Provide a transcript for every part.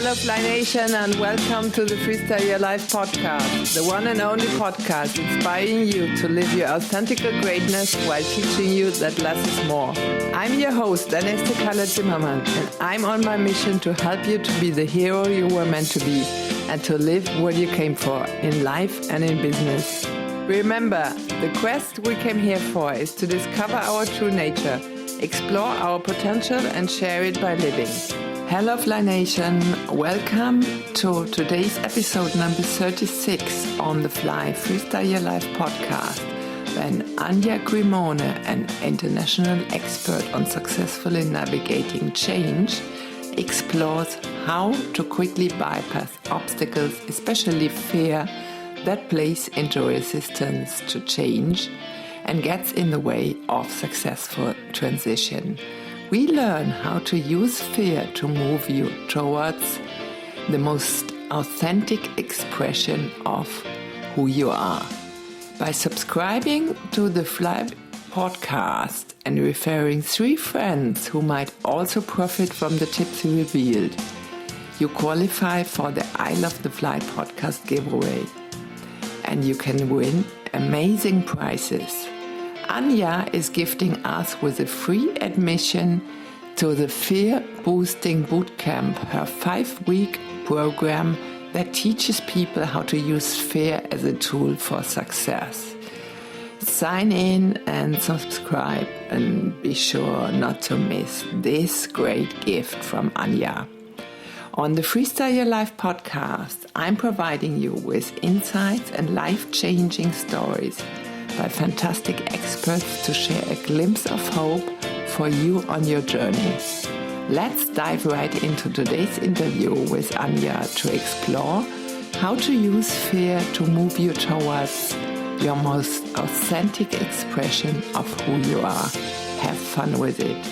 Hello Fly Nation and welcome to the Freestyle Your Life podcast, the one and only podcast inspiring you to live your authentic greatness while teaching you that less is more. I'm your host, Erneste Zimmermann, and I'm on my mission to help you to be the hero you were meant to be and to live what you came for in life and in business. Remember, the quest we came here for is to discover our true nature, explore our potential and share it by living. Hello Fly Nation, welcome to today's episode number 36 on the Fly Freestyle Your Life podcast, when Anja Grimone, an international expert on successfully navigating change, explores how to quickly bypass obstacles, especially fear, that plays into resistance to change and gets in the way of successful transition. We learn how to use fear to move you towards the most authentic expression of who you are. By subscribing to the Fly podcast and referring 3 friends who might also profit from the tips revealed, you qualify for the I Love the Fly podcast giveaway. And you can win amazing prizes. Anja is gifting us with a free admission to the Fear Boosting Bootcamp, her 5-week program that teaches people how to use fear as a tool for success. Sign in and subscribe and be sure not to miss this great gift from Anja. On the Freestyle Your Life podcast, I'm providing you with insights and life-changing stories by fantastic experts to share a glimpse of hope for you on your journey. Let's dive right into today's interview with Anja to explore how to use fear to move you towards your most authentic expression of who you are. Have fun with it.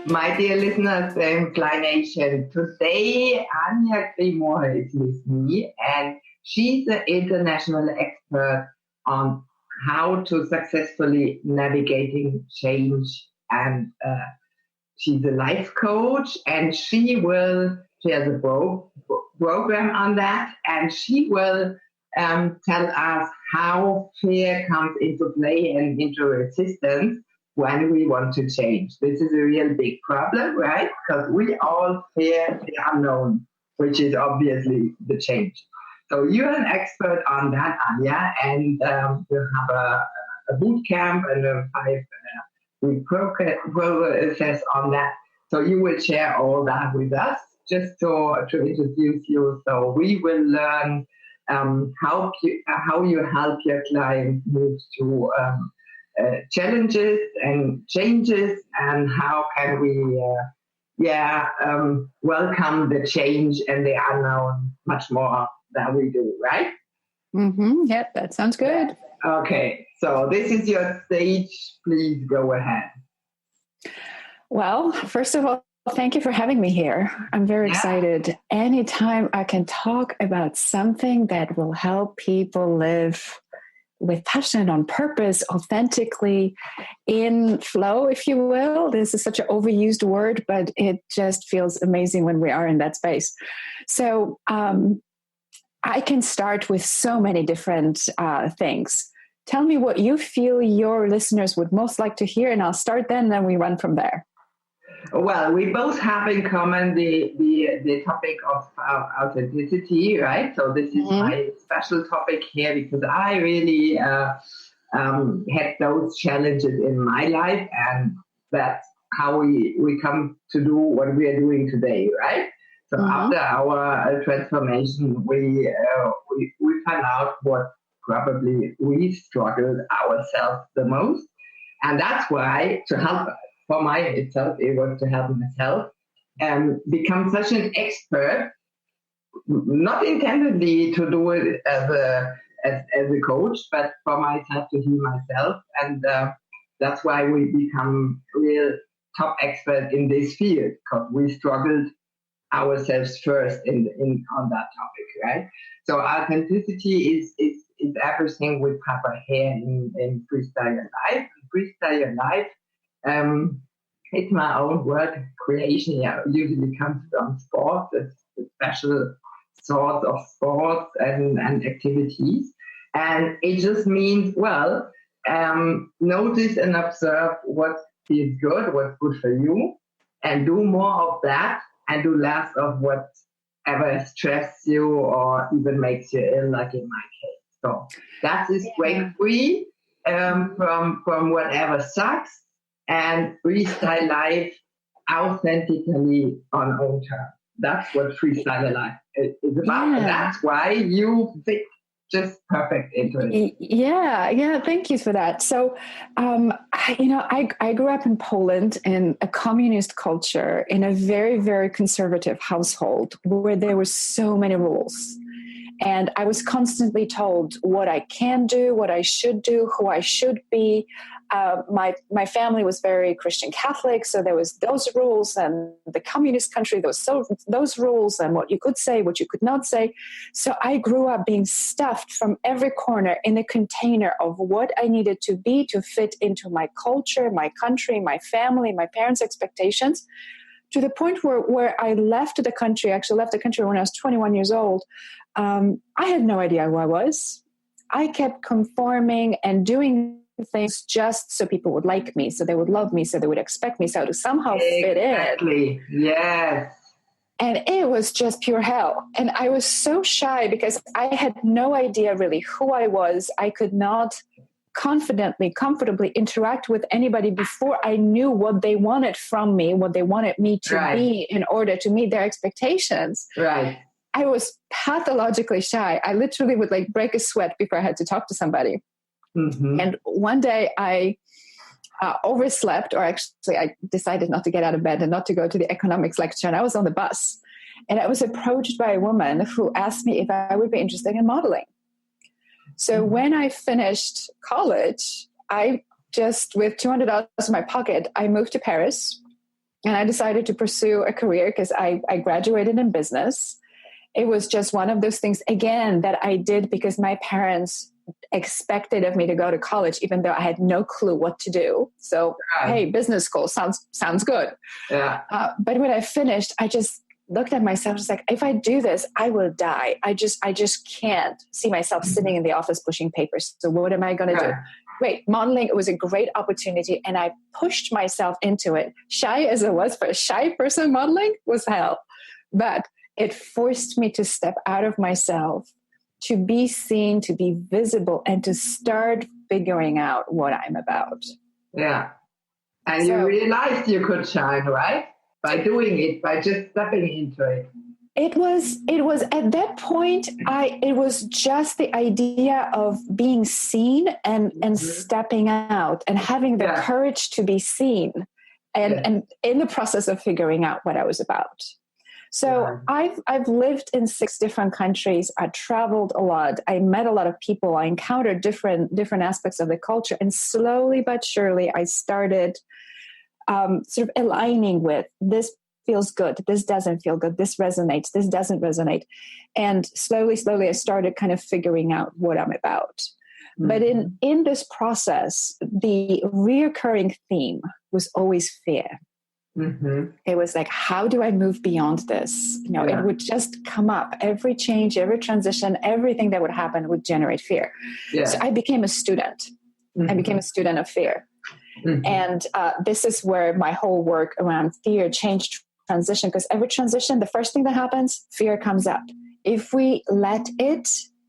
My dear listeners in Fly Nation, today Anja Grimone is with me, and she's an international expert on how to successfully navigating change, and she's a life coach, and she has a program on that, and she will tell us how fear comes into play and into resistance when we want to change. This is a real big problem, right? Because we all fear the unknown, which is obviously the change. So you're an expert on that, Anja, and you have a boot camp and a 5-week process on that. So you will share all that with us, just to introduce you. So we will learn how you help your clients move through challenges and changes, and how can we welcome the change and the unknown much more than we do, right? Mm-hmm. Yep, that sounds good. Okay, so this is your stage. Please go ahead. Well, first of all, thank you for having me here. I'm very excited. Anytime I can talk about something that will help people live with passion, on purpose, authentically, in flow, if you will. This is such an overused word, but it just feels amazing when we are in that space. So I can start with so many different things. Tell me what you feel your listeners would most like to hear, and I'll start then we run from there. Well, we both have in common the topic of authenticity, right? So this is my special topic here, because I really had those challenges in my life, and that's how we come to do what we are doing today, right? So after our transformation, we found out what probably we struggled ourselves the most, and that's why to help. For myself, it was to help myself become such an expert, not intendedly to do it as a coach, but for myself to heal myself, and that's why we become real top expert in this field, because we struggled ourselves first on that topic, right? So authenticity is everything we cover here in Freestyle Your Life. Freestyle Your Life. It's my own word creation. Yeah, usually comes from sports. special sorts of sports and activities. And it just means, notice and observe what feels good, what's good for you, and do more of that and do less of whatever stresses you or even makes you ill, like in my case. So that is break free from whatever sucks and freestyle life authentically on own terms. That's what freestyle life is about. And that's why you fit just perfect into it. Yeah. Thank you for that. So, I grew up in Poland in a communist culture in a very, very conservative household where there were so many rules. And I was constantly told what I can do, what I should do, who I should be. My family was very Christian Catholic, so there was those rules, and the communist country, there was those rules, and what you could say, what you could not say. So I grew up being stuffed from every corner in a container of what I needed to be to fit into my culture, my country, my family, my parents' expectations, to the point where I left the country when I was 21 years old. I had no idea who I was. I kept conforming and doing things just so people would like me, so they would love me, so they would expect me, so to somehow fit in. Exactly. Yes. And it was just pure hell. And I was so shy because I had no idea really who I was. I could not comfortably interact with anybody before I knew what they wanted from me, what they wanted me to be in order to meet their expectations. Right. I was pathologically shy. I literally would break a sweat before I had to talk to somebody. Mm-hmm. And one day I overslept, or actually I decided not to get out of bed and not to go to the economics lecture. And I was on the bus and I was approached by a woman who asked me if I would be interested in modeling. So when I finished college, I just, with $200 in my pocket, I moved to Paris and I decided to pursue a career because I graduated in business. It was just one of those things, again, that I did because my parents expected of me to go to college, even though I had no clue what to do. So, hey, business school sounds good. Yeah. But when I finished, I just looked at myself, just like, if I do this, I will die. I just can't see myself sitting in the office pushing papers. So what am I going to do? Wait, modeling, it was a great opportunity. And I pushed myself into it. Shy as it was, for a shy person, modeling was hell. But it forced me to step out of myself, to be seen, to be visible, and to start figuring out what I'm about. Yeah. And you realized you could shine, right? By doing it, by just stepping into it. It was at that point, it was just the idea of being seen and stepping out and having the courage to be seen and in the process of figuring out what I was about. So I've lived in 6 different countries. I traveled a lot. I met a lot of people. I encountered different aspects of the culture. And slowly but surely, I started sort of aligning with this feels good. This doesn't feel good. This resonates. This doesn't resonate. And slowly, I started kind of figuring out what I'm about. Mm-hmm. But in this process, the reoccurring theme was always fear. Mm-hmm. It was like, how do I move beyond this? It would just come up. Every change, every transition, everything that would happen would generate fear. Yeah. So I became a student. Mm-hmm. I became a student of fear. Mm-hmm. And this is where my whole work around fear, change, transition, because every transition, the first thing that happens, fear comes up. If we let it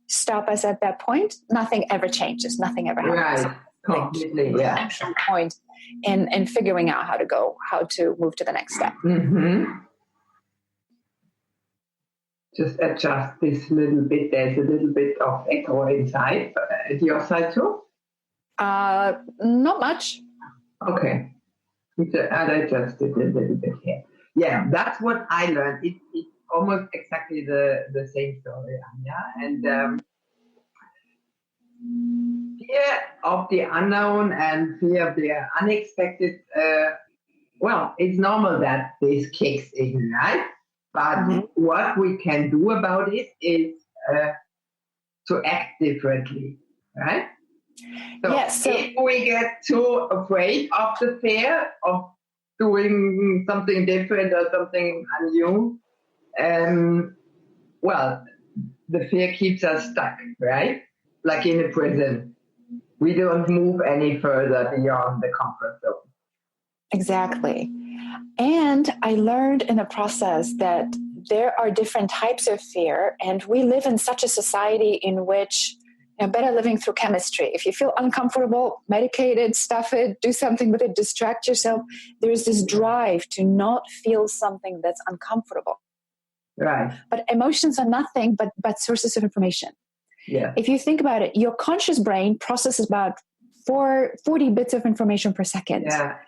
stop us at that point, nothing ever changes. Nothing ever happens. Right. Completely. Yeah. Point in figuring out how to move to the next step. Mm-hmm. Just adjust this little bit. There's a little bit of echo inside. At your side too? Not much. Okay. I'll adjust it a little bit here. Yeah, that's what I learned. It's almost exactly the same story, Anja. And fear of the unknown and fear of the unexpected, it's normal that this kicks in, right? But what we can do about it is to act differently, right? So if we get too afraid of the fear of doing something different or something new, well, the fear keeps us stuck, right? Like in a prison. We don't move any further beyond the comfort zone. Exactly. And I learned in the process that there are different types of fear, and we live in such a society in which better living through chemistry. If you feel uncomfortable, medicate it, stuff it, do something with it, distract yourself. There's this drive to not feel something that's uncomfortable. Right. But emotions are nothing but sources of information. Yeah. If you think about it, your conscious brain processes about 40 bits of information per second. Yeah.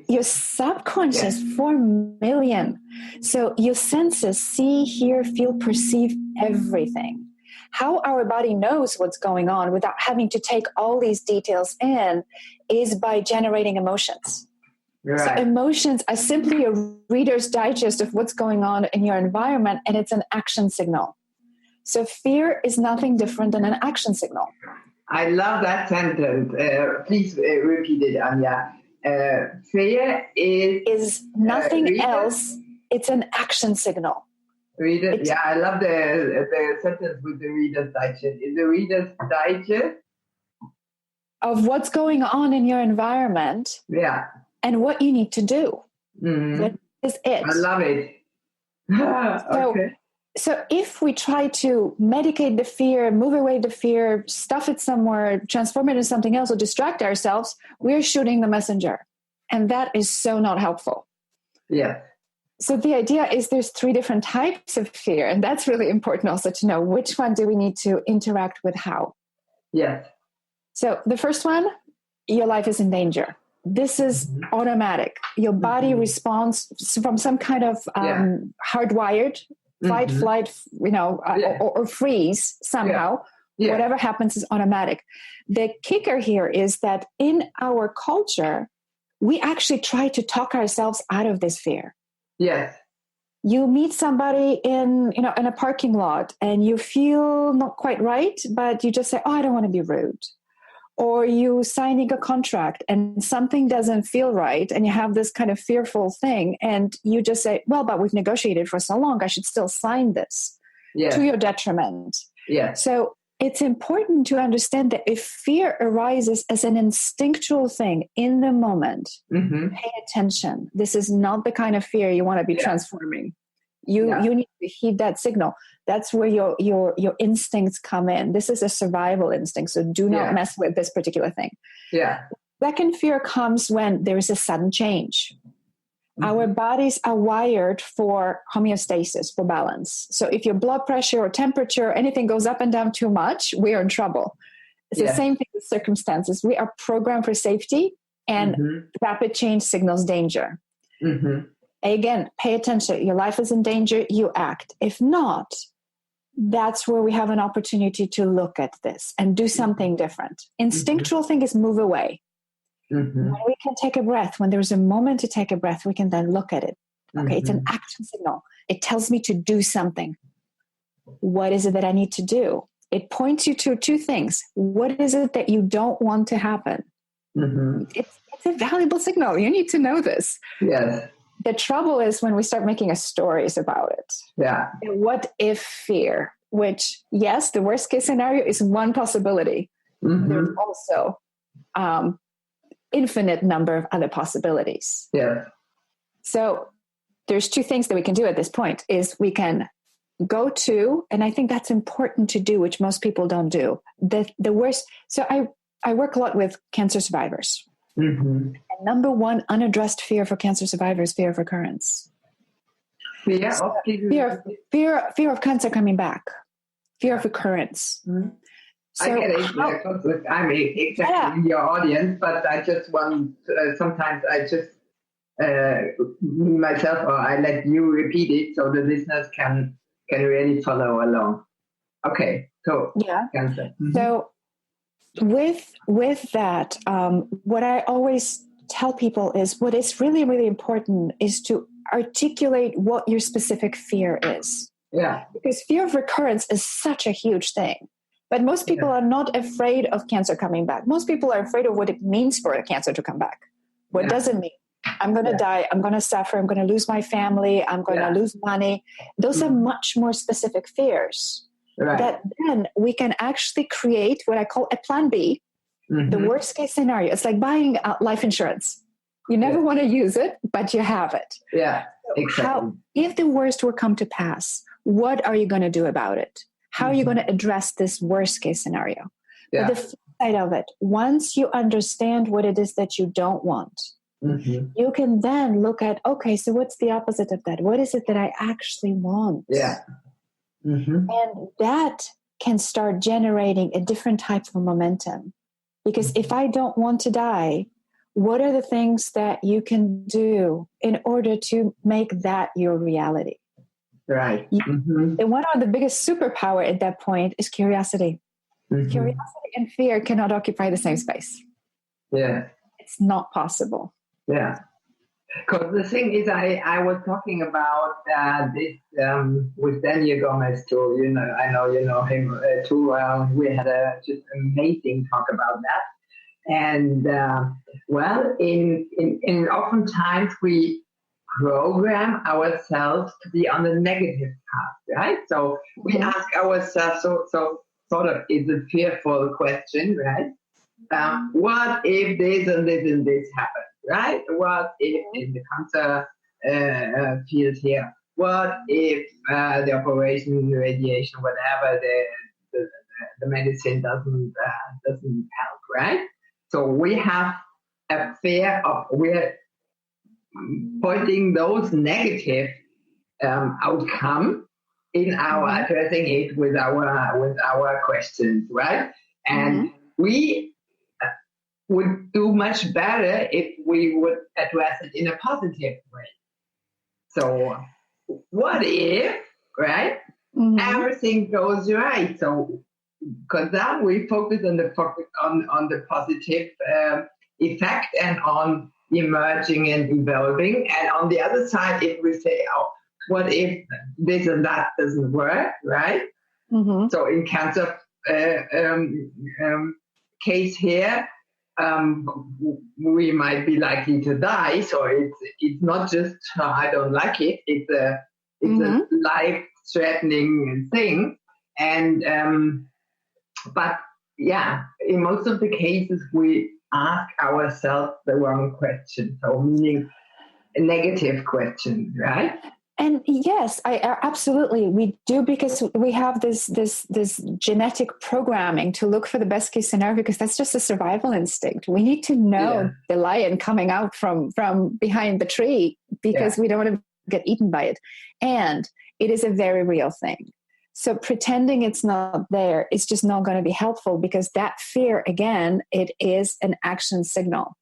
Your subconscious, 4 million. So your senses see, hear, feel, perceive everything. How our body knows what's going on without having to take all these details in is by generating emotions. Right. So emotions are simply a reader's digest of what's going on in your environment, and it's an action signal. So fear is nothing different than an action signal. I love that sentence. Please repeat it, Anya. Fear is nothing else. It's an action signal. Yeah, I love the sentence with the Reader's Digest. Is the Reader's Digest of what's going on in your environment? Yeah. And what you need to do. Mm-hmm. That is it. I love it. Okay. So if we try to medicate the fear, move away the fear, stuff it somewhere, transform it into something else, or distract ourselves, we're shooting the messenger. And that is so not helpful. Yeah. So the idea is there's 3 different types of fear. And that's really important also to know which one do we need to interact with how. Yes. So the first one, your life is in danger. This is automatic. Your body responds from some kind of hardwired fight, flight, or freeze somehow. Yeah. Whatever happens is automatic. The kicker here is that in our culture, we actually try to talk ourselves out of this fear. Yes. You meet somebody in a parking lot and you feel not quite right, but you just say, "Oh, I don't want to be rude." Or you signing a contract and something doesn't feel right and you have this kind of fearful thing and you just say, "Well, but we've negotiated for so long, I should still sign this," to your detriment. Yeah. So it's important to understand that if fear arises as an instinctual thing in the moment, pay attention. This is not the kind of fear you want to be transforming. You need to heed that signal. That's where your instincts come in. This is a survival instinct, so do not mess with this particular thing. Yeah. Second fear comes when there is a sudden change. Our bodies are wired for homeostasis, for balance. So if your blood pressure or temperature, anything goes up and down too much, we are in trouble. It's the same thing with circumstances. We are programmed for safety, and rapid change signals danger. Again, pay attention. Your life is in danger, you act. If not, that's where we have an opportunity to look at this and do something different. Instinctual thing is move away. When we can take a breath, when there's a moment to take a breath, we can then look at it. Okay, it's an action signal. It tells me to do something. What is it that I need to do? It points you to 2 things. What is it that you don't want to happen? It's a valuable signal. You need to know this. Yes. The trouble is when we start making stories about it. Yeah. The what if fear, which, yes, the worst case scenario is one possibility. There's also infinite number of other possibilities. Yeah. So there's 2 things that we can do at this point is we can go to, and I think that's important to do, which most people don't do, the worst. So I work a lot with cancer survivors. And number 1 unaddressed fear for cancer survivors, fear of recurrence. Fear of cancer coming back. Fear of recurrence. So I get it. I'm exactly in your audience, but I just want, sometimes I just, me myself, or I let you repeat it so the listeners can really follow along. Okay, so cancer. So with that, what I always tell people is what is really, really important is to articulate what your specific fear is. Yeah. Because fear of recurrence is such a huge thing. But most people are not afraid of cancer coming back. Most people are afraid of what it means for a cancer to come back. What does it mean? I'm going to die. I'm going to suffer. I'm going to lose my family. I'm going to lose money. Those are much more specific fears. Right. That then we can actually create what I call a plan B, the worst case scenario. It's like buying life insurance. You never want to use it, but you have it. Yeah, exactly. If the worst were come to pass, what are you going to do about it? How are you going to address this worst case scenario? Yeah. But the flip side of it, once you understand what it is that you don't want, you can then look at, okay, so what's the opposite of that? What is it that I actually want? Yeah. And that can start generating a different type of momentum. Because if I don't want to die, what are the things that you can do in order to make that your reality? Right. And one of the biggest superpower at that point is curiosity. Curiosity and fear cannot occupy the same space. Yeah. It's not possible. Yeah. Because the thing is, I was talking about this with Daniel Gomez too. You know, I know you know him too. We had a just amazing talk about that. And well, in oftentimes we program ourselves to be on the negative path, right? So we ask ourselves, so sort of is a fearful question, right? What if this and this and this happens? Right? What if in the cancer field here? What if the operation, radiation, whatever, the medicine doesn't help? Right? So we have a fear of we're pointing those negative outcome in our addressing it with our questions, right? And we would do much better if we would address it in a positive way. So what if, right? Everything goes right. So because then we focus on the positive effect and on emerging and evolving. And on the other side, if we say, oh, what if this and that doesn't work, right? So in cancer case here, we might be likely to die. So it's not just I don't like it. It's a life-threatening thing. And but yeah, in most of the cases we ask ourselves the wrong question. So meaning a negative question, right? And yes, I absolutely we do, because we have this genetic programming to look for the best case scenario, because that's just a survival instinct. We need to know the lion coming out from behind the tree, because we don't want to get eaten by it. And it is a very real thing. So pretending it's not there is just not going to be helpful, because that fear, again, it is an action signal.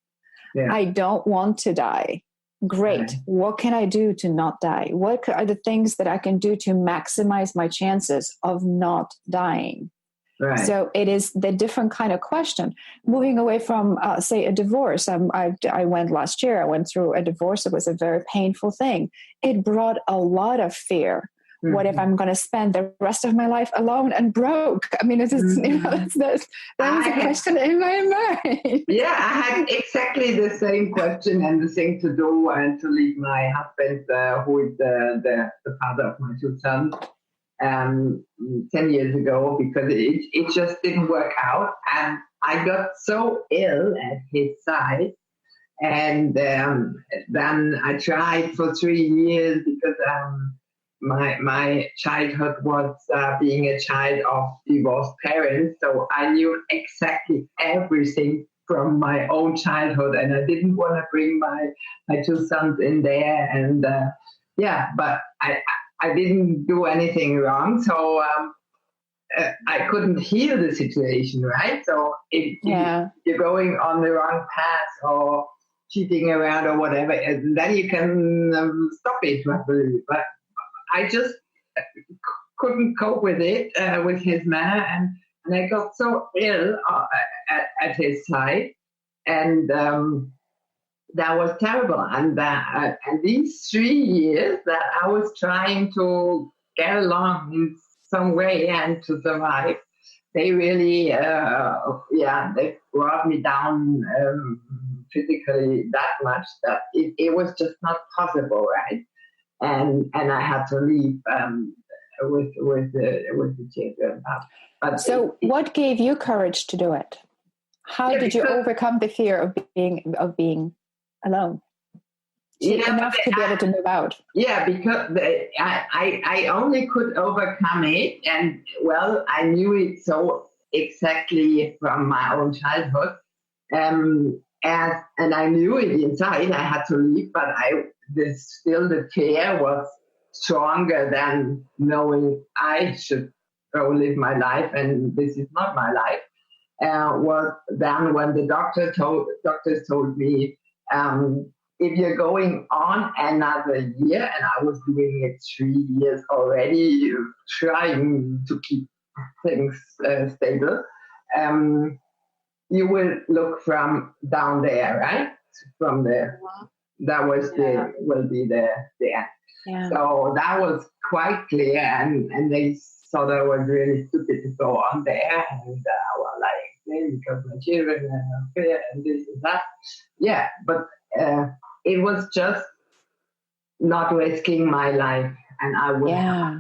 Yeah. I don't want to die. Great. Right. What can I do to not die? What are the things that I can do to maximize my chances of not dying? Right. So it is the different kind of question. Moving away from, say, a divorce. I went last year. I went through a divorce. It was a very painful thing. It brought a lot of fear. What if I'm going to spend the rest of my life alone and broke? I mean, that was a question in my mind. Yeah, I had exactly the same question and the thing to do, and to leave my husband, who is the father of my two sons, 10 years ago, because it just didn't work out. And I got so ill at his side. And then I tried for 3 years, because my childhood was being a child of divorced parents, so I knew exactly everything from my own childhood, and I didn't want to bring my two sons in there. And but I didn't do anything wrong, so I couldn't heal the situation, right? So if you're going on the wrong path or cheating around or whatever, and then you can stop it, probably. But I just couldn't cope with it, with his manner, and I got so ill at his side, and that was terrible. And these 3 years that I was trying to get along in some way and to survive, they really, they brought me down physically that much that it was just not possible, right? And I had to leave with the children. But what gave you courage to do it? How did you overcome the fear of being alone? Enough to be able to move out. Yeah, because I only could overcome it, and well, I knew it so exactly from my own childhood, and I knew it inside. I had to leave, but still the fear was stronger than knowing I should go live my life, and this is not my life. Was then when the doctors told me. If you're going on another year, and I was doing it 3 years already, trying to keep things stable, you will look from down there, right? From there. That will be the end. Yeah. So that was quite clear, and they thought I was really stupid to go on there, and I was like, because my children and fear and this and that. Yeah, but it was just not risking my life, and I would. Yeah.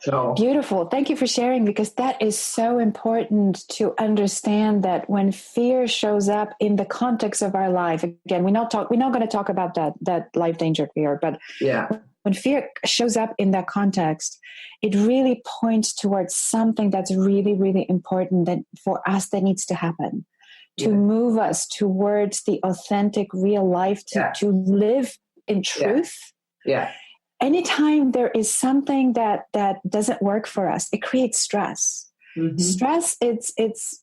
So beautiful. Thank you for sharing, because that is so important to understand that when fear shows up in the context of our life, again, we're not going to talk about that life danger fear, but when fear shows up in that context, it really points towards something that's really, really important that for us that needs to happen. To move us towards the authentic real life, to live in truth. Yeah. Anytime there is something that doesn't work for us, it creates stress. Mm-hmm. Stress, it's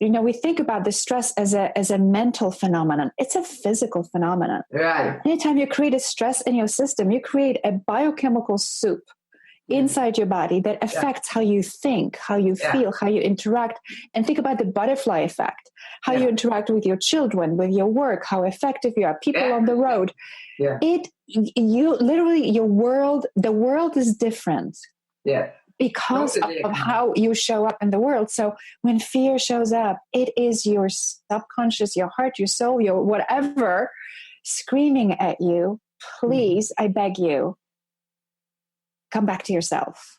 we think about the stress as a mental phenomenon. It's a physical phenomenon. Right. Anytime you create a stress in your system, you create a biochemical soup inside your body that affects how you think, how you feel, how you interact. And think about the butterfly effect, how you interact with your children, with your work, how effective you are, people on the road. Yeah. You literally, the world is different. Yeah. Because of how you show up in the world. So when fear shows up, it is your subconscious, your heart, your soul, your whatever screaming at you, please, I beg you, come back to yourself.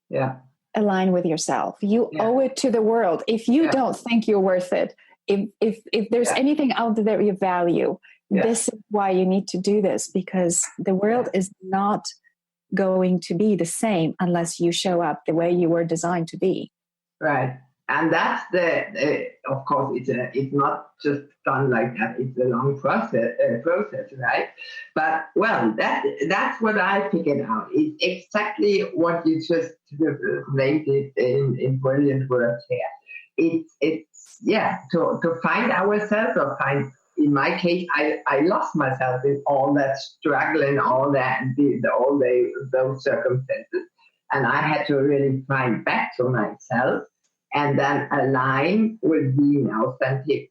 Yeah. Align with yourself. You owe it to the world. If you don't think you're worth it, if there's anything out there you value, this is why you need to do this, because the world is not going to be the same unless you show up the way you were designed to be. Right. And that's of course, it's not just done like that. It's a long process, right? But, well, that's what I figured out. It's exactly what you just named it in brilliant words here. It's to find ourselves, or find, in my case, I lost myself in all that struggle and all that, those circumstances. And I had to really find back to myself and then align with being authentic.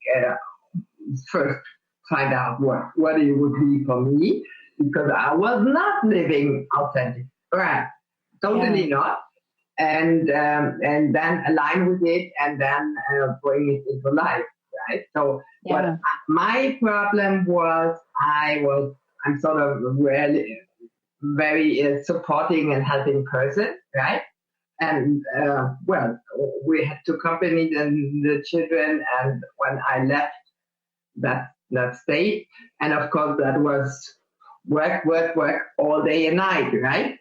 First, find out what it would be for me, because I was not living authentic. Right. Totally not. And then align with it, and then bring it into life. Right. So what my problem was, I'm sort of really very supporting and helping person, right? And we had to accompany the children, and when I left that state, and of course that was work all day and night, right?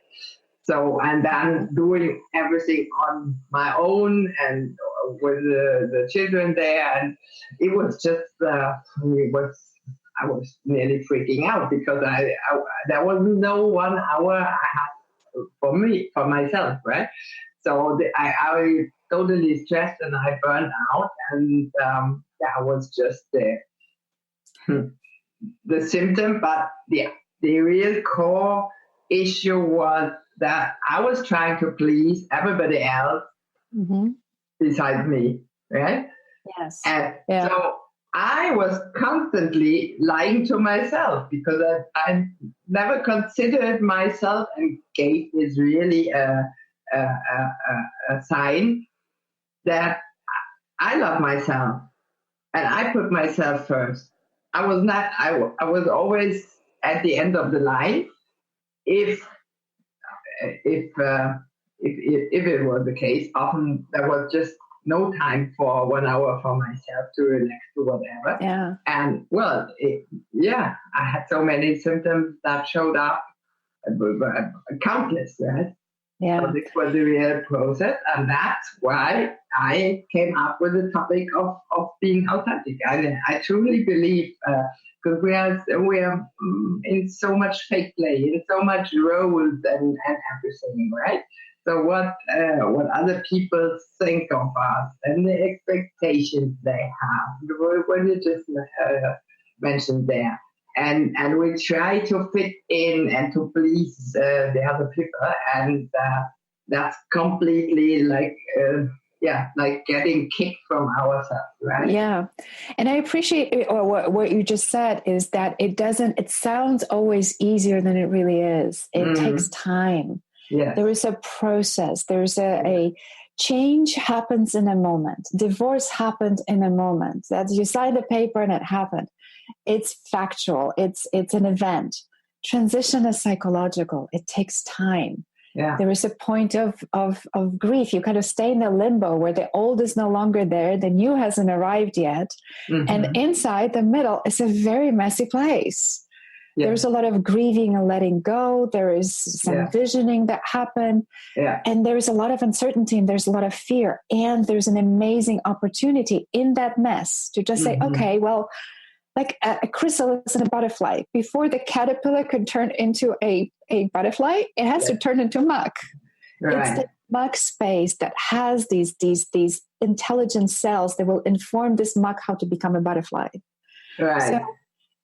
So, and then doing everything on my own and with the children there, and it was just I was nearly freaking out, because I there was no 1 hour I had for myself, right? So I totally stressed, and I burned out, and that was just the symptom. But the real core issue was that I was trying to please everybody else besides me, right? Yes. And so I was constantly lying to myself, because I never considered myself, and gave is really a sign that I love myself, and I put myself first. I was not. I was always at the end of the line. If if uh, if it was the case, often there was just no time for 1 hour for myself to relax to whatever. Yeah. And well, I had so many symptoms that showed up, countless, right? Yeah. So this was a real process, and that's why I came up with the topic of being authentic. I truly believe, because we are in so much fake play, in so much roles and everything, right? So what other people think of us and the expectations they have, what you just mentioned there. And we try to fit in and to please the other people, and that's completely like getting kicked from ourselves, right? Yeah, and I appreciate it, or what you just said is that it sounds always easier than it really is. It takes time. Yes. There is a process. There's a change happens in a moment. Divorce happened in a moment. That you sign the paper and it happened. It's factual. It's an event. Transition is psychological. It takes time. Yeah. There is a point of grief. You kind of stay in the limbo where the old is no longer there, the new hasn't arrived yet, and inside the middle is a very messy place. Yeah. There's a lot of grieving and letting go. There is some visioning that happened, and there's a lot of uncertainty, and there's a lot of fear, and there's an amazing opportunity in that mess to just say, okay, well, like a chrysalis and a butterfly. Before the caterpillar can turn into a butterfly, it has to turn into muck. Right. It's the muck space that has these intelligent cells that will inform this muck how to become a butterfly. Right. So,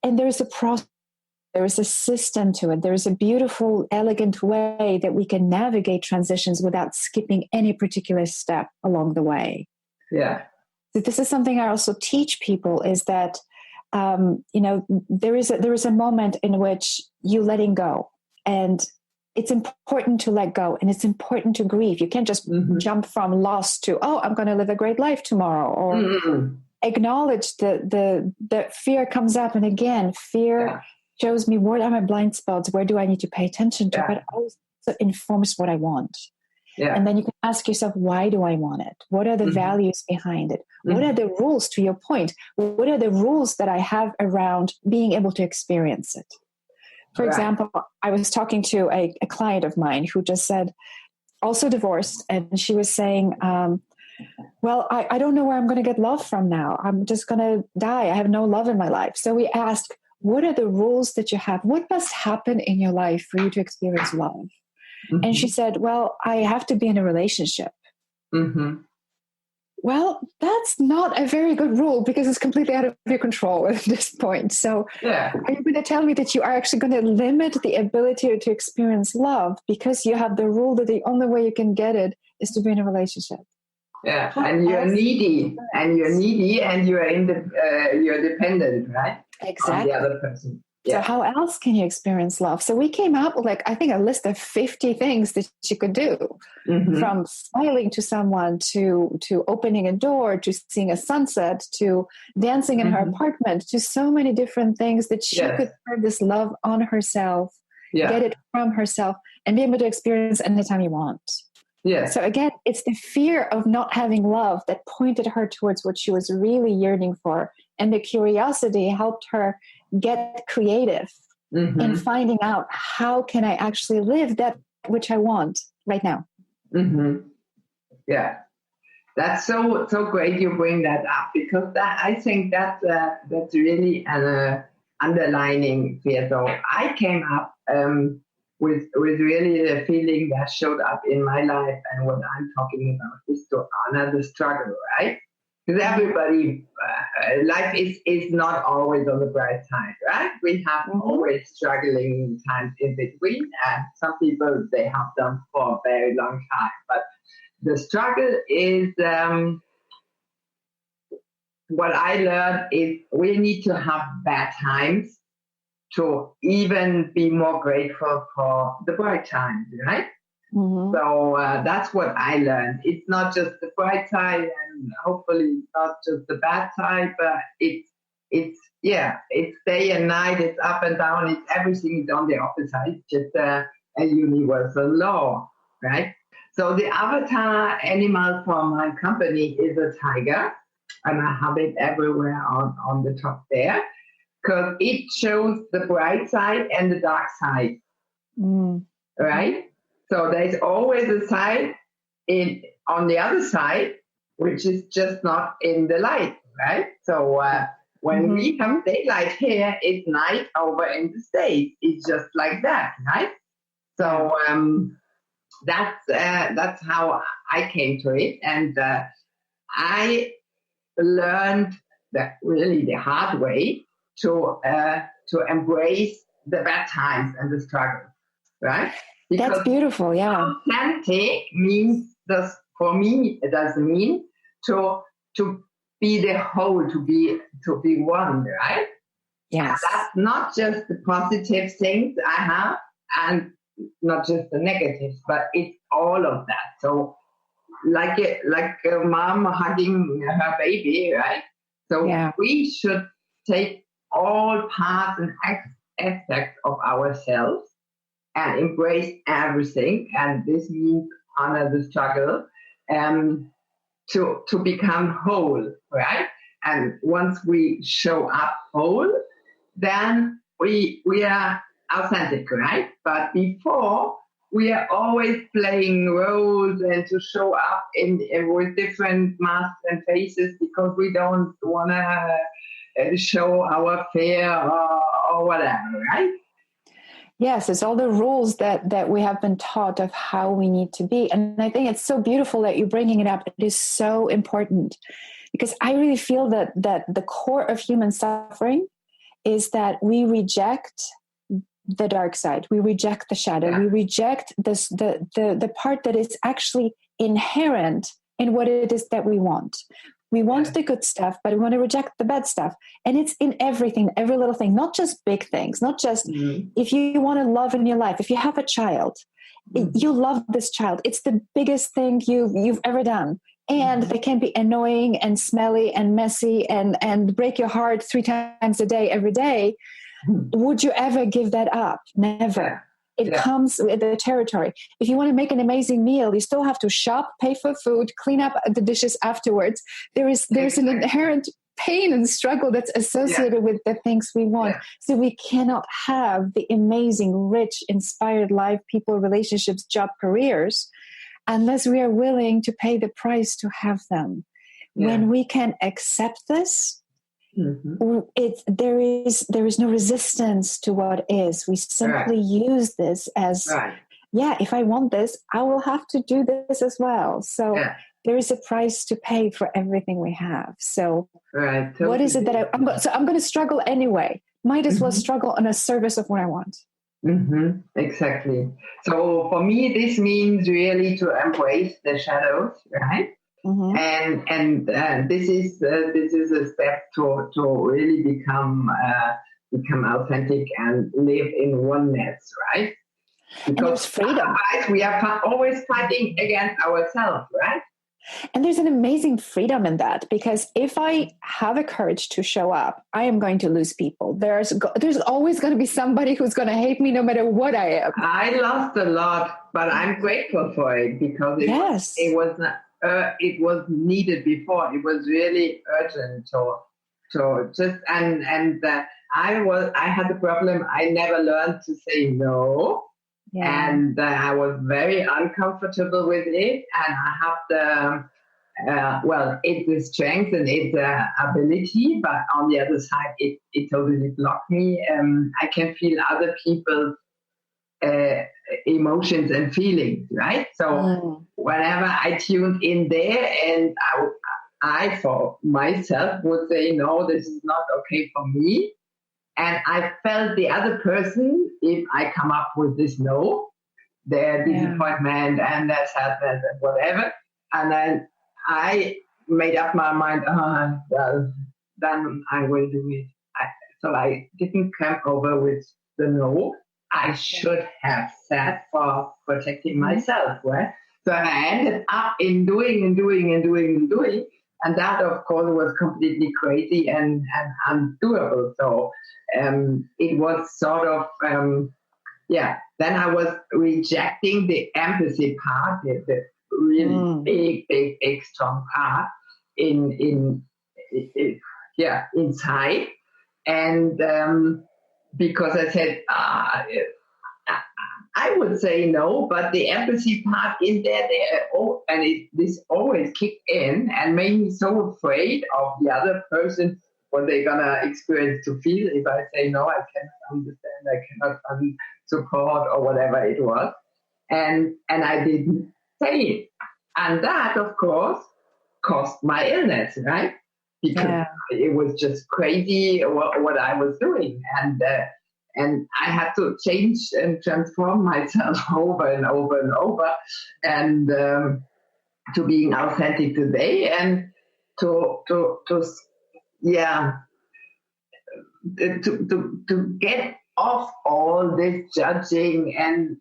and there's a process, there is a system to it. There's a beautiful, elegant way that we can navigate transitions without skipping any particular step along the way. Yeah. So this is something I also teach people is that there is a moment in which you letting go, and it's important to let go, and it's important to grieve. You can't just jump from loss to, I'm going to live a great life tomorrow, or acknowledge the fear comes up. And again, fear shows me what are my blind spots, where do I need to pay attention to, but also informs what I want. Yeah. And then you can ask yourself, why do I want it? What are the values behind it? What are the rules, to your point? What are the rules that I have around being able to experience it? For example, I was talking to a client of mine who just said, also divorced, and she was saying, well, I don't know where I'm going to get love from now. I'm just going to die. I have no love in my life. So we asked, what are the rules that you have? What must happen in your life for you to experience love? And she said, well, I have to be in a relationship. Well, that's not a very good rule because it's completely out of your control at this point. So are you going to tell me that you are actually going to limit the ability to experience love because you have the rule that the only way you can get it is to be in a relationship? Yeah, and you're needy, and you're dependent, right? Exactly. On the other person. Yeah. So how else can you experience love? So we came up with I think a list of 50 things that you could do, from smiling to someone to opening a door, to seeing a sunset, to dancing in her apartment, to so many different things that she could turn this love on herself, get it from herself, and be able to experience anytime you want. Yeah. So again, it's the fear of not having love that pointed her towards what she was really yearning for. And the curiosity helped her get creative in finding out how can I actually live that which I want right now. Yeah. That's so great you bring that up, because I think that's really an underlining fear. So I came up with really the feeling that showed up in my life, and what I'm talking about is to honor the struggle, right? Because everybody, life is not always on the bright side, right? We have always struggling times in between, and some people, they have them for a very long time. But the struggle is, what I learned is we need to have bad times to even be more grateful for the bright times, right? So that's what I learned. It's not just the bright side, and hopefully not just the bad side, but it's it's day and night, it's up and down, it's everything is on the opposite. It's just a universal law, right? So the avatar animal for my company is a tiger, and I have it everywhere on the top there, because it shows the bright side and the dark side, right? So there's always a side on the other side, which is just not in the light, right? So when we have daylight here, it's night over in the States. It's just like that, right? So that's how I came to it, and I learned that really the hard way to embrace the bad times and the struggle, right? Because that's beautiful. Yeah, authentic means for me it does mean to be the whole, to be one, right? yes. And that's not just the positive things I have, and not just the negatives, but it's all of that. So like a mom hugging her baby, right? So we should take all parts and aspects of ourselves and embrace everything. And this means honor the struggle to become whole, right? And once we show up whole, then we are authentic, right? But before, we are always playing roles and to show up with different masks and faces because we don't want to show our fear or whatever, right? Yes, it's all the rules that we have been taught of how we need to be. And I think it's so beautiful that you're bringing it up. It is so important because I really feel that the core of human suffering is that we reject the dark side. We reject the shadow. We reject the part that is actually inherent in what it is that we want. We want the good stuff, but we want to reject the bad stuff. And it's in everything, every little thing, not just big things, not just if you want to love in your life, if you have a child, you love this child. It's the biggest thing you've ever done. And they can be annoying and smelly and messy and break your heart 3 times a day, every day. Would you ever give that up? Never. It comes with the territory. If you want to make an amazing meal, you still have to shop, pay for food, clean up the dishes afterwards. There's an inherent pain and struggle that's associated with the things we want. So we cannot have the amazing, rich, inspired life, people, relationships, job, careers, unless we are willing to pay the price to have them. When we can accept this, there is no resistance to what is. We simply use this as, if I want this, I will have to do this as well. So there is a price to pay for everything we have. So totally. What is it that I'm going to struggle anyway? Might as well struggle on a service of what I want. Exactly. So for me, this means really to embrace the shadows, right? And this is a step to really become authentic and live in oneness, right? Because freedom. Otherwise we are always fighting against ourselves, right? And there's an amazing freedom in that, because if I have a courage to show up, I am going to lose people. There's always going to be somebody who's going to hate me no matter what I am. I lost a lot, but I'm grateful for it because it was needed before. It was really urgent to just I had the problem. I never learned to say no. And I was very uncomfortable with it, and I have it's a strength and it's an ability, but on the other side, it totally blocked me. I can feel other people's emotions and feelings, right? So whenever I tuned in there, and I for myself would say, no, this is not okay for me. And I felt the other person, if I come up with this no, their disappointment and their sadness and whatever. And then I made up my mind, then I will do it. So I didn't come over with the no. I should have said for protecting myself, right? So I ended up in doing. And that, of course, was completely crazy and undoable. So it was sort of, then I was rejecting the empathy part, the really big, strong part inside. And because I said, I would say no, but the empathy part is there, and this always kicked in and made me so afraid of the other person, what they're gonna experience to feel if I say no, I cannot understand, I cannot support or whatever it was, and I didn't say it, and that of course caused my illness, right? Because it was just crazy what I was doing, and I had to change and transform myself over and over and over, and to being authentic today, and to get off all this judging and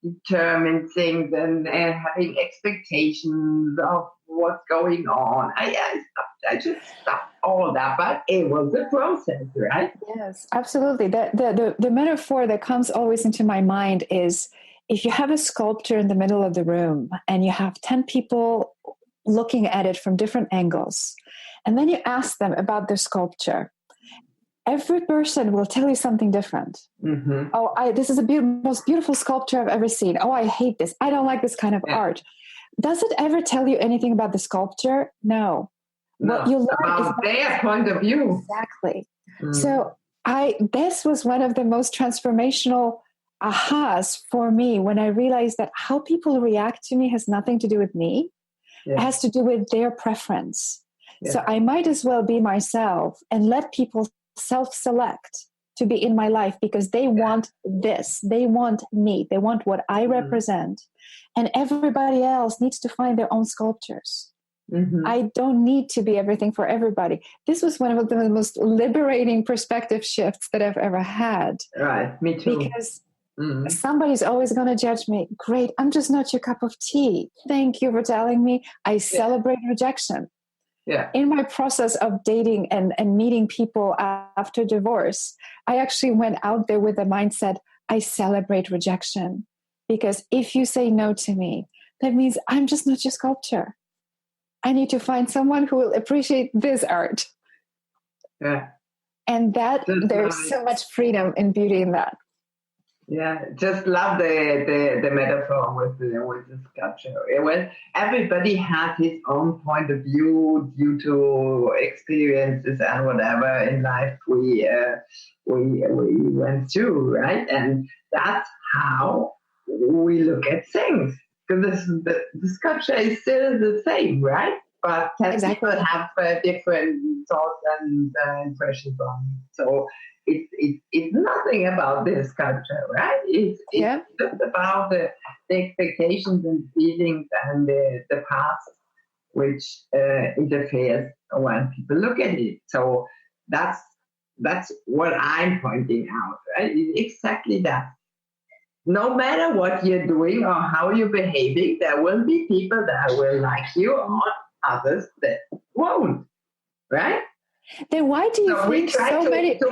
determined things and having expectations of what's going on. I just stopped all that, but it was a process, right? Yes, absolutely. The metaphor that comes always into my mind is if you have a sculpture in the middle of the room and you have 10 people looking at it from different angles, and then you ask them about their sculpture, every person will tell you something different. Mm-hmm. Oh, this is the most beautiful sculpture I've ever seen. Oh, I hate this. I don't like this kind of art. Does it ever tell you anything about the sculpture? No. What you learn about their point of view. Exactly. So this was one of the most transformational ahas for me when I realized that how people react to me has nothing to do with me. Yeah. It has to do with their preference. Yeah. So I might as well be myself and let people self-select to be in my life because they want this. They want me. They want what I represent. And everybody else needs to find their own sculptures. Mm-hmm. I don't need to be everything for everybody. This was one of the most liberating perspective shifts that I've ever had. Right, me too. Because somebody's always going to judge me. Great, I'm just not your cup of tea. Thank you for telling me. I celebrate rejection. Yeah. In my process of dating and meeting people after divorce, I actually went out there with the mindset, I celebrate rejection. Because if you say no to me, that means I'm just not your sculpture. I need to find someone who will appreciate this art. Yeah. And there's so much freedom and beauty in that. Yeah, just love the metaphor with the sculpture. Well, everybody has his own point of view due to experiences and whatever in life we went through, right? And that's how we look at things. Because the sculpture is still the same, right? But people have different thoughts and impressions on it. So it's nothing about the sculpture, right? It's just about the expectations and feelings and the past, which interferes when people look at it. So that's what I'm pointing out, right? It's exactly that. No matter what you're doing or how you're behaving, there will be people that will like you or others that won't, right? Then why do you think so many? To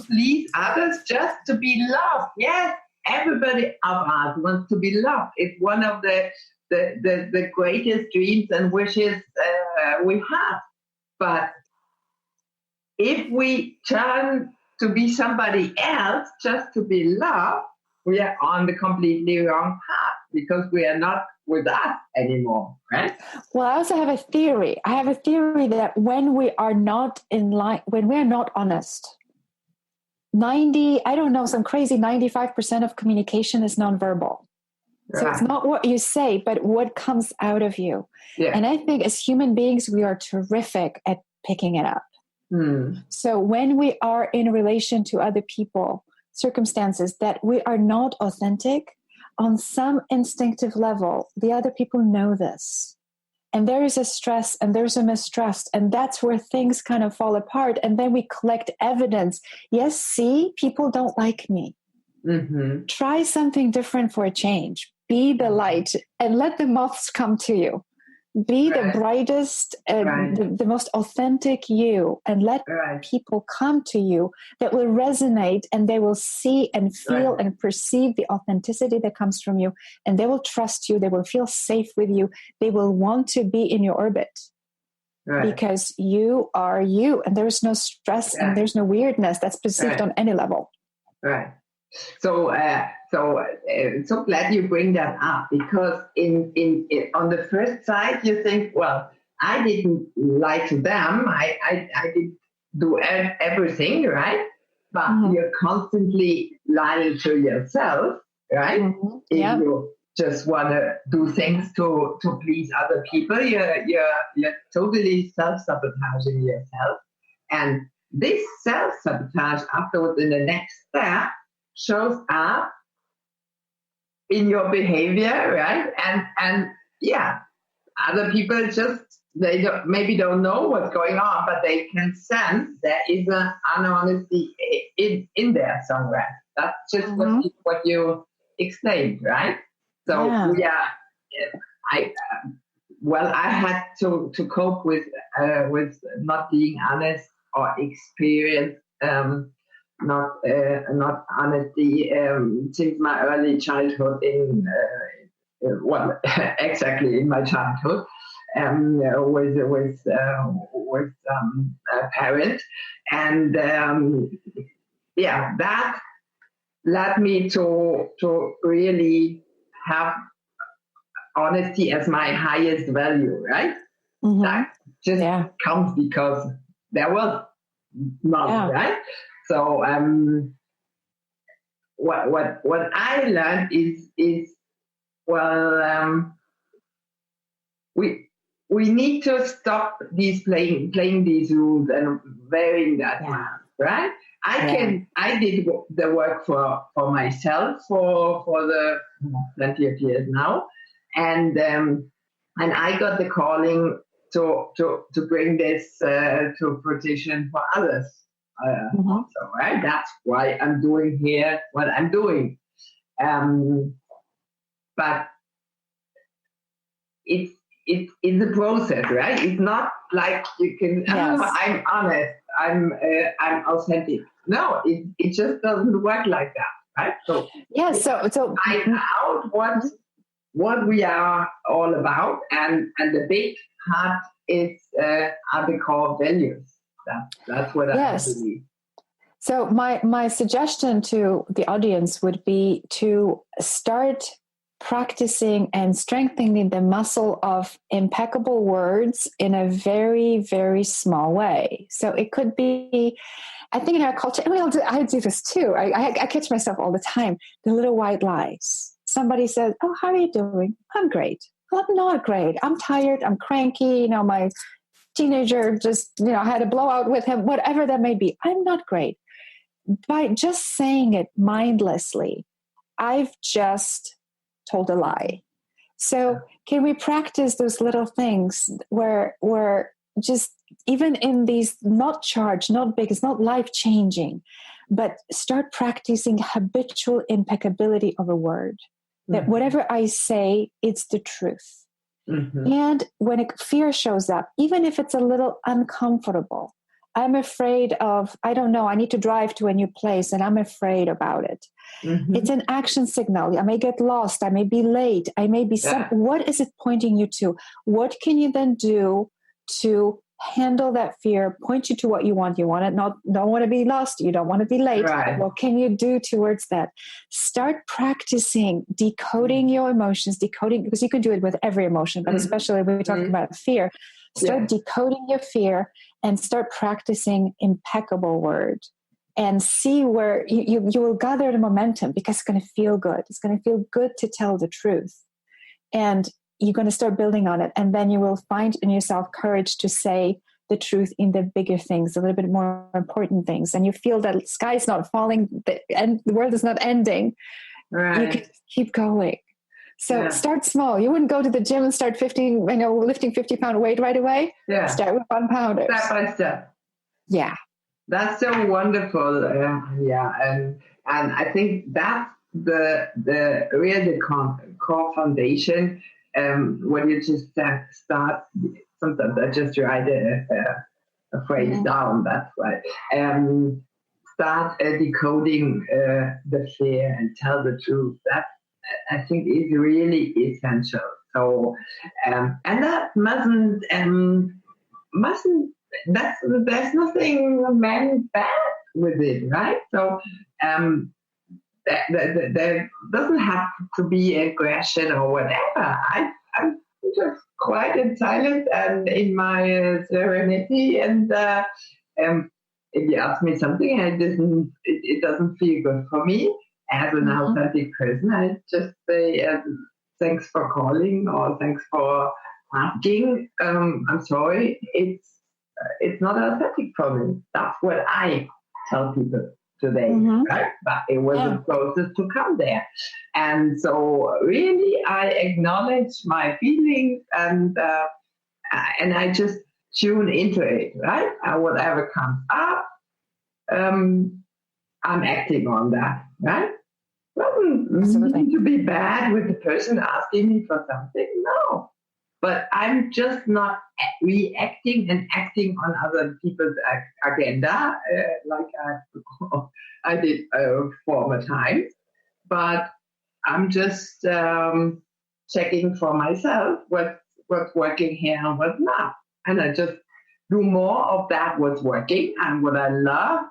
please others just to be loved. Yes, everybody of us wants to be loved. It's one of the greatest dreams and wishes we have. But if we turn to be somebody else just to be loved, we are on the completely wrong path because we are not with us anymore, right? Well, I also have a theory. I have a theory that when we are not in line, when we are not honest, some crazy 95% of communication is nonverbal. Right. So it's not what you say, but what comes out of you. Yeah. And I think as human beings, we are terrific at picking it up. So when we are in relation to other people, circumstances that we are not authentic, on some instinctive level, the other people know this. And there is a stress and there's a mistrust. And that's where things kind of fall apart. And then we collect evidence. Yes, see, people don't like me. Mm-hmm. Try something different for a change. Be the light and let the moths come to you. Be the brightest, the most authentic you, and let people come to you that will resonate, and they will see and feel and perceive the authenticity that comes from you, and they will trust you. They will feel safe with you. They will want to be in your orbit because you are you, and there's no stress and there's no weirdness that's perceived on any level. Right. So glad you bring that up, because in on the first side you think, well, I didn't lie to them. I did do everything right, but you're constantly lying to yourself, right? If you just want to do things to please other people, you're totally self-sabotaging yourself, and this self-sabotage afterwards in the next step shows up in your behavior, right? And other people just, they don't know what's going on, but they can sense there is an unhonesty in there somewhere. That's just what you explained, right? So I had to cope with not being honest or experience not honesty since my early childhood exactly in my childhood with a parent, and that led me to really have honesty as my highest value, right? That just comes because there was none, right? So what I learned is we need to stop these playing these rules and wearing that mask, right? I did the work for myself for the plenty of years now, and I got the calling to bring this to fruition for others. Also, right? That's why I'm doing here what I'm doing. But it's a process, right? It's not like you can. I'm honest. I'm authentic. No, it just doesn't work like that, right? So So find out what we are all about, and the big part is are the core values. That's what I believe. So my suggestion to the audience would be to start practicing and strengthening the muscle of impeccable words in a very, very small way. So it could be, I think in our culture, and I do this too. I catch myself all the time. The little white lies. Somebody says, "Oh, how are you doing?" "I'm great." "Well, I'm not great. I'm tired. I'm cranky. My teenager just, had a blowout with him," whatever that may be. "I'm not great." By just saying it mindlessly, I've just told a lie. So can we practice those little things where just, even in these, not charged, not big, it's not life-changing, but start practicing habitual impeccability of a word. That whatever I say, it's the truth. And when fear shows up, even if it's a little uncomfortable, I'm afraid of, I don't know, I need to drive to a new place and I'm afraid about it. It's an action signal. I may get lost. I may be late. I may be what is it pointing you to? What can you then do to handle that fear, point you to what you want? You want to don't want to be lost. You don't want to be late. Right. What can you do towards that? Start practicing decoding your emotions, because you can do it with every emotion, but especially when we're talking about fear. Start decoding your fear and start practicing impeccable word, and see where you will gather the momentum, because it's going to feel good. It's going to feel good to tell the truth. And you're going to start building on it. And then you will find in yourself courage to say the truth in the bigger things, a little bit more important things. And you feel that the sky is not falling and the world is not ending. Right. You can keep going. So start small. You wouldn't go to the gym and start lifting 50-pound weight right away. Yeah. Start with 1 pounder. Step by step. Yeah. That's so wonderful. And I think that's the core foundation when you just start, sometimes I just write a phrase down, that's right. Start decoding the fear and tell the truth. That I think is really essential. So, and that mustn't, there's nothing meant bad with it, right? So, there doesn't have to be aggression or whatever. I'm just quiet and silent and in my serenity, and if you ask me something and it doesn't feel good for me as an authentic person, I just say thanks for calling or thanks for asking. I'm sorry, it's not authentic for me. That's what I tell people today, right? But it was the process to come there. And so really I acknowledge my feelings and I just tune into it, right? Whatever comes up, I'm acting on that, right? Doesn't need to be bad with the person asking me for something, no. But I'm just not reacting and acting on other people's agenda like I did former times. But I'm just checking for myself what's working here and what's not. And I just do more of that what's working and what I love,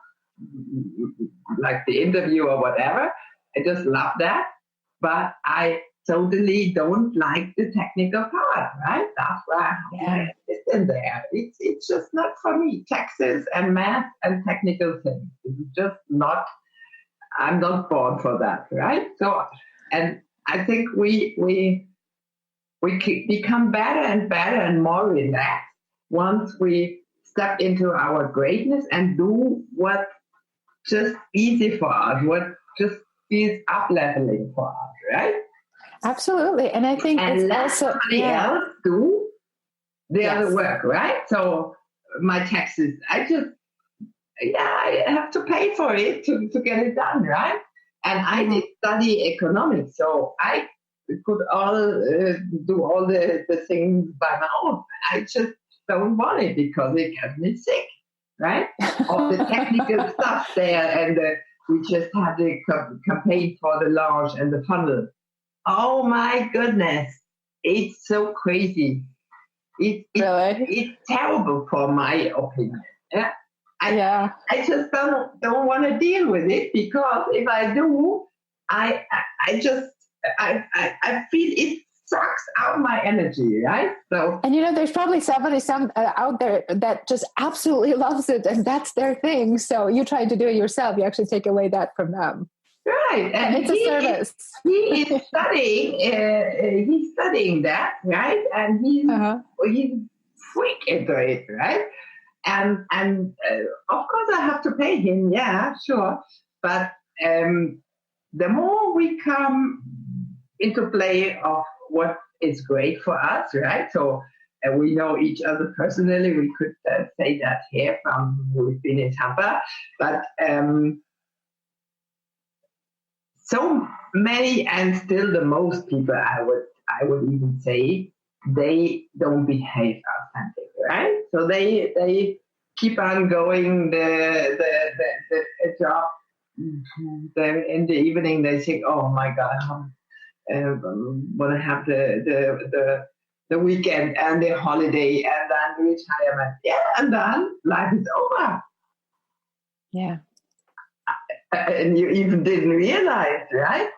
like the interview or whatever. I just love that. But I totally don't like the technical part, right? That's why it's in there. It's just not for me. Taxes and math and technical things. It's just not, I'm not born for that, right? So, and I think we become better and better and more relaxed once we step into our greatness and do what just easy for us, what just is up-leveling for us, right? Absolutely. And I think it's also somebody else do the other work, right? So my taxes, I have to pay for it to get it done, right? And I did study economics, so I could do all the things by my own. I just don't want it because it gets me sick, right? All the technical stuff there, and we just had the campaign for the launch and the funnel. Oh my goodness, it's so crazy. It's terrible for my opinion. Yeah. I just don't want to deal with it because if I do, I feel it sucks out my energy, right? So, and there's probably somebody out there that just absolutely loves it, and that's their thing. So you try to do it yourself. You actually take away that from them. Right, and it's a service. He is studying. He's studying that, right? And he's freak into it, right? And of course I have to pay him. Yeah, sure. But the more we come into play of what is great for us, right? So we know each other personally. We could say that here from we've been in Tampa, but. So many, and still the most people, I would even say, they don't behave authentic, right? So they keep on going the job. Then in the evening they think, oh my God, I want to have the weekend and the holiday and then the retirement. Yeah, and then life is over. Yeah. And you even didn't realize, right?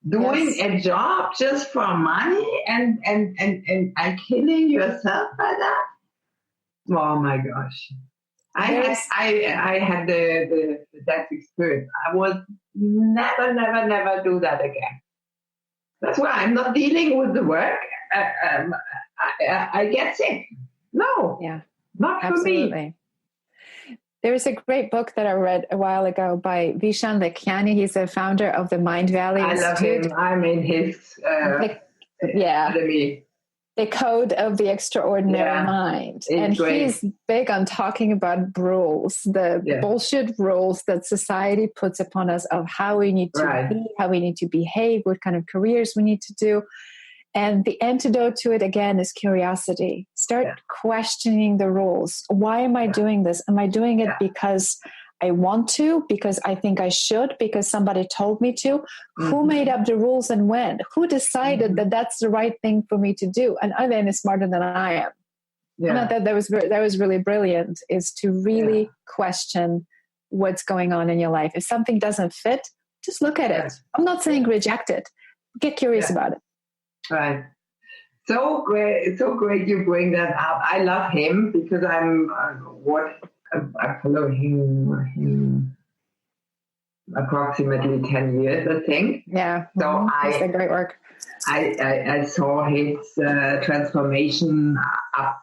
Doing a job just for money and killing yourself by that. Oh my gosh! I had that experience. I would never do that again. That's why I'm not dealing with the work. I get sick. No, not for me. There's a great book that I read a while ago by Vishen Lakhiani. He's the founder of the Mind Valley Institute. I love him. I'm in his academy. The Code of the Extraordinary Mind. And he's big on talking about rules, the bullshit rules that society puts upon us of how we need to be, how we need to behave, what kind of careers we need to do. And the antidote to it, again, is curiosity. Start questioning the rules. Why am I doing this? Am I doing it because I want to, because I think I should, because somebody told me to? Who made up the rules and when? Who decided that that's the right thing for me to do? And Eileen is smarter than I am. And I thought that was really brilliant, is to really question what's going on in your life. If something doesn't fit, just look at it. I'm not saying reject it. Get curious about it. Right. So great you bring that up. I love him because I follow him approximately 10 years, I think. Yeah. So He's done great work. I saw his transformation up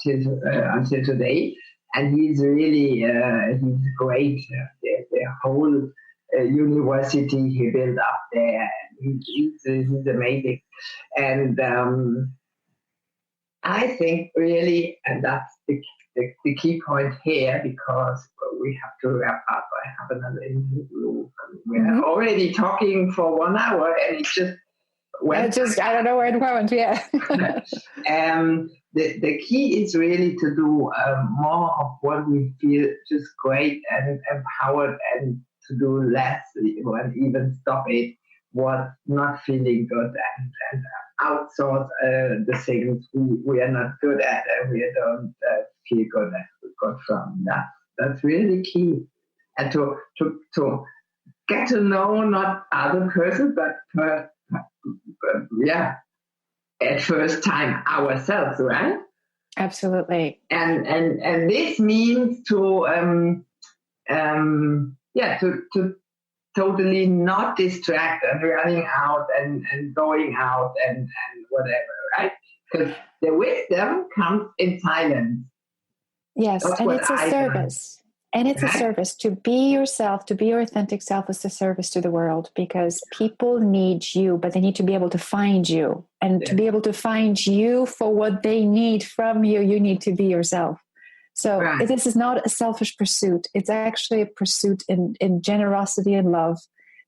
until today, and he's really he's great. The whole university he built up there, he's amazing. And I think really, and that's the key point here, because we have to wrap up. I have another interview. We're already talking for 1 hour, and it just went. I don't know where it went. Yeah. The key is really to do more of what we feel just great and empowered, and to do less, or even stop it what's not feeling good, and outsource the things we are not good at and we don't feel good from. That's really key. And to get to know not other person, but at first time ourselves, right? Absolutely. And this means to totally not distract and running out and going out and whatever, right? Because the wisdom comes in silence. Yes, and it's a service. And it's a service. To be yourself, to be your authentic self, is a service to the world, because people need you, but they need to be able to find you. And to be able to find you for what they need from you, you need to be yourself. So this is not a selfish pursuit. It's actually a pursuit in generosity and love,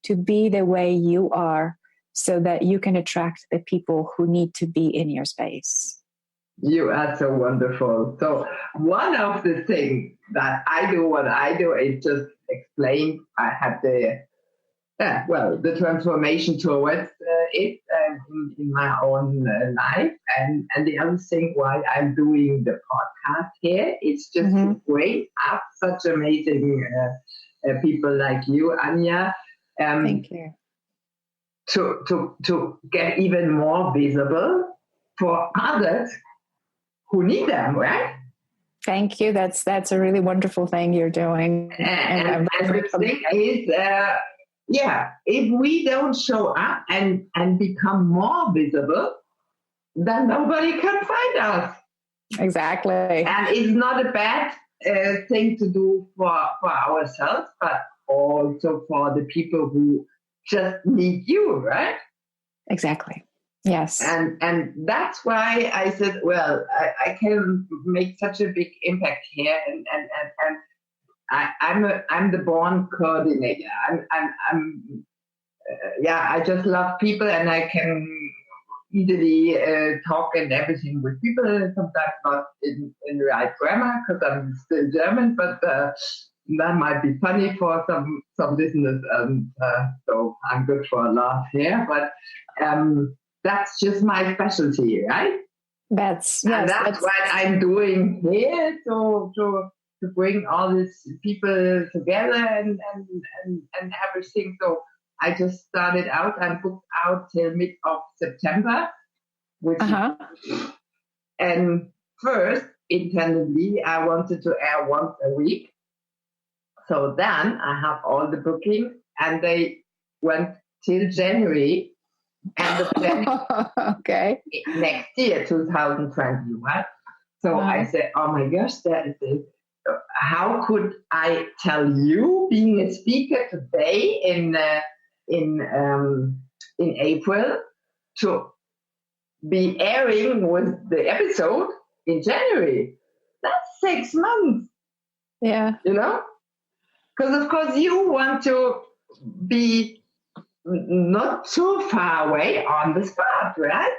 to be the way you are, so that you can attract the people who need to be in your space. You are so wonderful. So one of the things that I do is just explain. I had the transformation towards it in my own life. And the other thing why I'm doing the podcast here is just to bring up such amazing people like you, Anja. Thank you. To get even more visible for others who need them, right? Thank you. That's a really wonderful thing you're doing. And the thing is, if we don't show up and become more visible, then nobody can find us. Exactly. And it's not a bad thing to do for ourselves, but also for the people who just need you, right? Exactly. Yes. And that's why I said, well, I can make such a big impact here, and I'm the born coordinator. I just love people, and I can easily talk and everything with people. Sometimes not in the right grammar, because I'm still German, but that might be funny for some listeners, so I'm good for a laugh here. But that's just my specialty, right? That's what I'm doing here, to bring all these people together and everything. So I just started out. I'm booked out till mid of September, and first intendedly I wanted to air once a week. So then I have all the booking, and they went till January. And okay. Next year, 2021. So I said, oh my gosh, how could I tell you, being a speaker today in April, to be airing with the episode in January? That's 6 months. Yeah. You know? Because of course you want to be not too far away on the spot, right?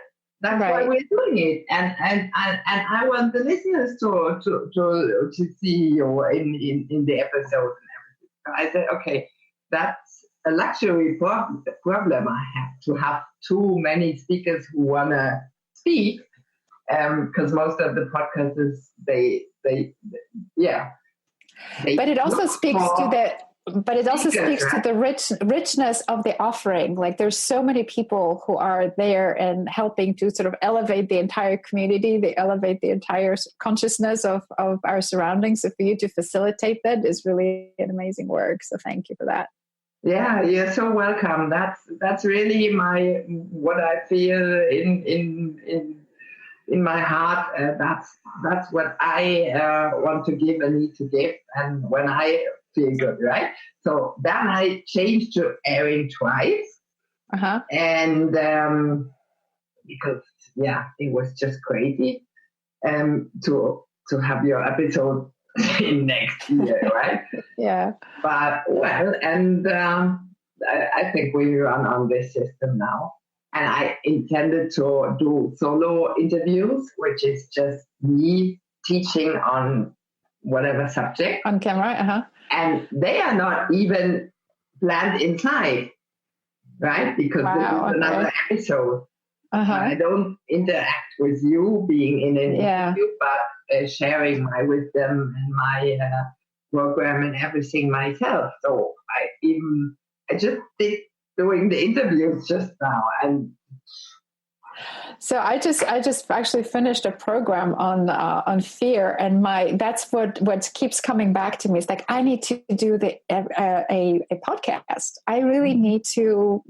That's why we're doing it, and I want the listeners to see you in the episode and everything. So I said, okay, that's a luxury problem I have, to have too many speakers who wanna speak, because most of the podcasters they but it also speaks to the richness of the offering. Like, there's so many people who are there and helping to sort of elevate the entire community. They elevate the entire consciousness of our surroundings. So for you to facilitate that is really an amazing work. So thank you for that. Yeah, you're so welcome. That's really what I feel in my heart. That's what I want to give and need to give, and when I feel good, right? So then I changed to airing twice, and because it was just crazy to have your episode in next year, right? Yeah. But and I think we run on this system now. And I intended to do solo interviews, which is just me teaching on whatever subject. On camera, And they are not even planned inside, right? Because this is another episode. I don't interact with you being in an interview, but sharing my wisdom and my program and everything myself. So I just did doing the interviews just now, and so I just actually finished a program on fear, and that's what keeps coming back to me. It's like, I need to do a podcast. I really need to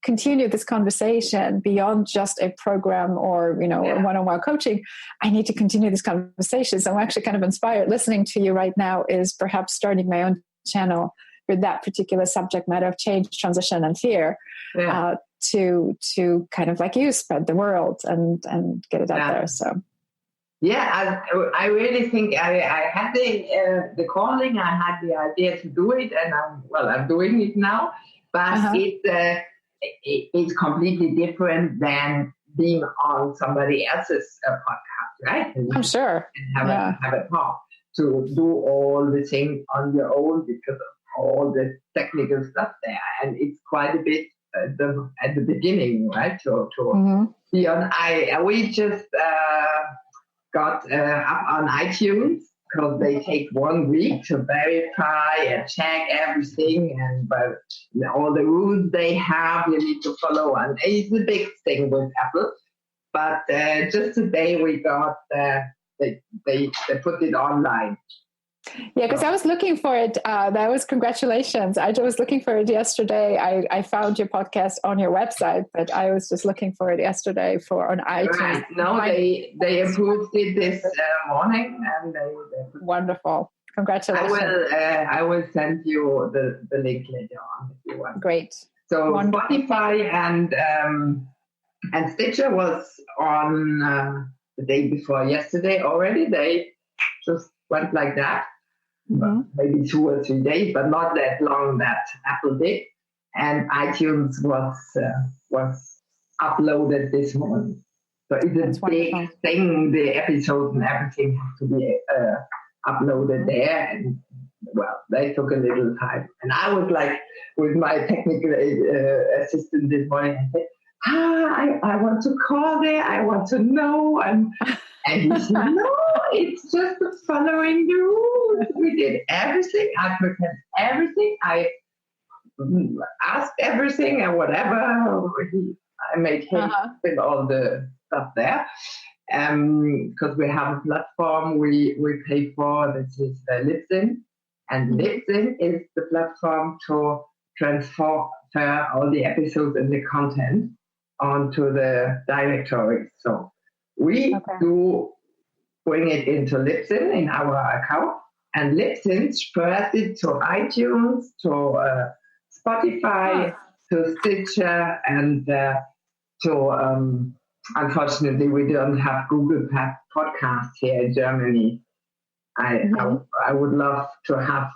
continue this conversation beyond just a program or one-on-one coaching. I need to continue this conversation. So I'm actually kind of inspired. Listening to you right now is perhaps starting my own channel for that particular subject matter of change, transition, and fear, to kind of, like you, spread the world and get it out there. So, I really think I had the calling, I had the idea to do it, and I'm doing it now. But it's completely different than being on somebody else's podcast, right? And I'm sure. And have a talk, to do all the things on your own because of all the technical stuff there, and it's quite a bit at the beginning, right? To be on. We just got up on iTunes, because they take 1 week to verify and check everything, and but all the rules they have, you need to follow. And it's a big thing with Apple. But just today we got they put it online. Yeah, because I was looking for it. That was congratulations. I was looking for it yesterday. I found your podcast on your website, but I was just looking for it yesterday on iTunes. Right. No, they approved it this morning, and they wonderful. Congratulations. I will send you the link later on if you want. Great. So wonderful. Spotify and Stitcher was on the day before yesterday already. They just went like that. Maybe 2 or 3 days, but not that long that Apple did. And iTunes was uploaded this morning. So it's a big thing. The episodes and everything have to be uploaded there. And they took a little time. And I was like, with my technical assistant this morning, I said, I want to call there. I want to know. And he said, no, it's just following the rules. We did everything. I prepared everything. I asked everything and whatever. I made him with all the stuff there. Because we have a platform we pay for. This is Libsyn. And Libsyn is the platform to transfer all the episodes and the content onto the directory. So we do bring it into Libsyn in our account, and Libsyn spreads it to iTunes, to Spotify, to Stitcher, and to unfortunately we don't have Google Podcasts here in Germany. I would love to have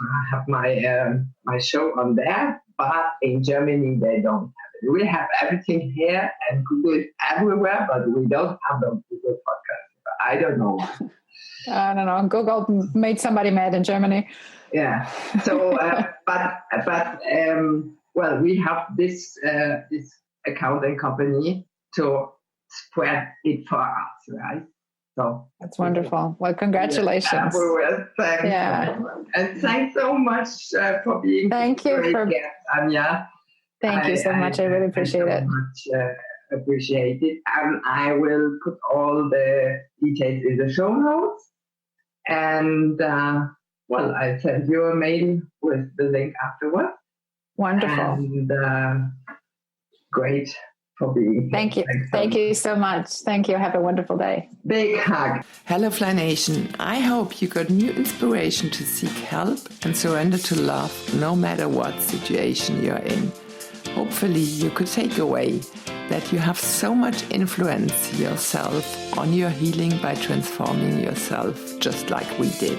my show on there, but in Germany they don't have we have everything here and Google is everywhere, but we don't have the Google podcast. I don't know. I don't know. Google made somebody mad in Germany. Yeah. So, well, we have this accounting company to spread it for us, right? So that's wonderful. Well, congratulations. Thanks. Yeah. And thanks so much for being Thank you for guest, Anja. Thank you so much. I really appreciate it. Appreciate it. And I will put all the details in the show notes. And well, I'll send you a mail with the link afterwards. Wonderful. And great for being here. Thank you. Thank you so much. Thank you. Have a wonderful day. Big hug. Hello, Fly Nation. I hope you got new inspiration to seek help and surrender to love no matter what situation you're in. Hopefully you could take away that you have so much influence yourself on your healing by transforming yourself just like we did.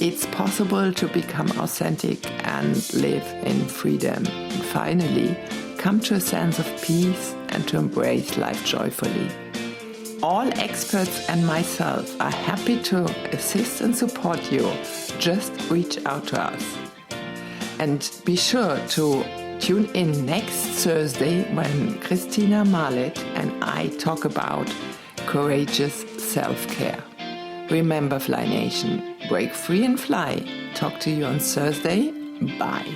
It's possible to become authentic and live in freedom and finally come to a sense of peace and to embrace life joyfully. All experts and myself are happy to assist and support you. Just reach out to us. And be sure to tune in next Thursday when Christina Marlet and I talk about courageous self-care. Remember, Fly Nation, break free and fly. Talk to you on Thursday. Bye.